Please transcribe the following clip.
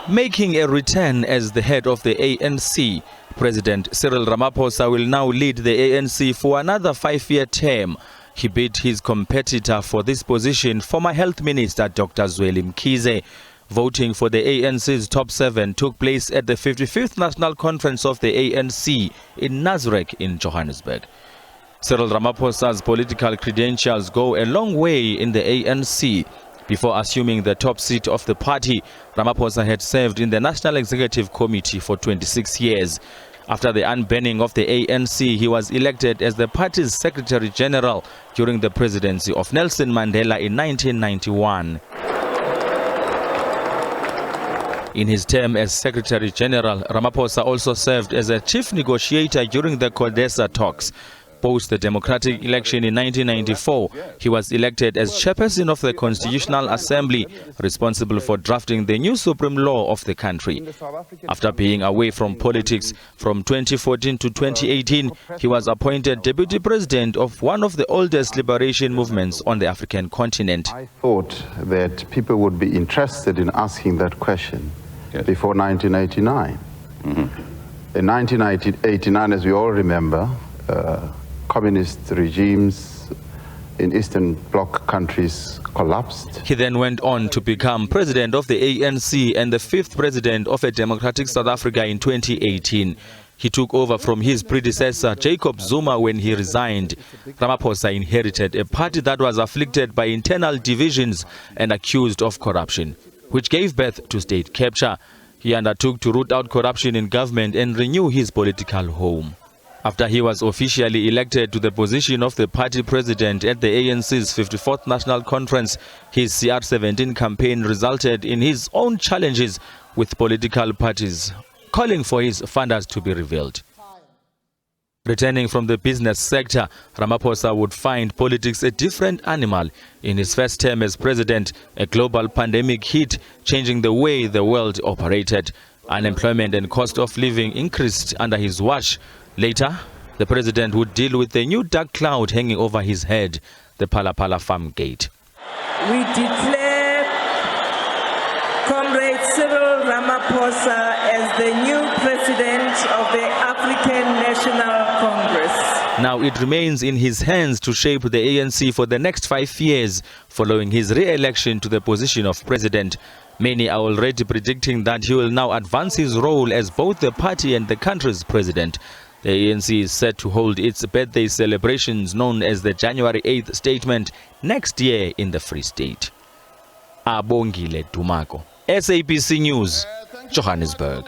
Making a return as the head of the ANC, President Cyril Ramaphosa will now lead the ANC for another 5-year term. He beat his competitor for this position, former Health Minister Dr Zweli Mkhize. Voting for the ANC's top 7 took place at the 55th National Conference of the ANC in Nasrec in Johannesburg. Cyril Ramaphosa's political credentials go a long way in the ANC. Before assuming the top seat of the party, Ramaphosa had served in the National Executive Committee for 26 years. After the unbanning of the ANC, he was elected as the party's Secretary General during the presidency of Nelson Mandela in 1991. In his term as Secretary General, Ramaphosa also served as a chief negotiator during the CODESA talks. Post the democratic election in 1994, he was elected as chairperson of the Constitutional Assembly, responsible for drafting the new supreme law of the country. After being away from politics from 2014 to 2018, he was appointed deputy president of one of the oldest liberation movements on the African continent. I thought that people would be interested in asking that question before 1989. In 1989, as we all remember, communist regimes in Eastern Bloc countries collapsed. He then went on to become president of the ANC and the 5th president of a democratic South Africa in 2018. He took over from his predecessor Jacob Zuma when he resigned. Ramaphosa inherited a party that was afflicted by internal divisions and accused of corruption, which gave birth to state capture. He undertook to root out corruption in government and renew his political home. After he was officially elected to the position of the party president at the ANC's 54th National Conference, his CR17 campaign resulted in his own challenges with political parties, calling for his funders to be revealed. Returning from the business sector, Ramaphosa would find politics a different animal. In his first term as president, a global pandemic hit, changing the way the world operated. Unemployment and cost of living increased under his watch. Later, the president would deal with the new dark cloud hanging over his head, the Phala Farm Gate. We declare Comrade Cyril Ramaphosa as the new president of the African National Congress. Now it remains in his hands to shape the ANC for the next 5 years, following his re-election to the position of president. Many are already predicting that he will now advance his role as both the party and the country's president. The ANC is set to hold its birthday celebrations known as the January 8th statement next year in the Free State. Abongile Dumako, SABC News, Johannesburg.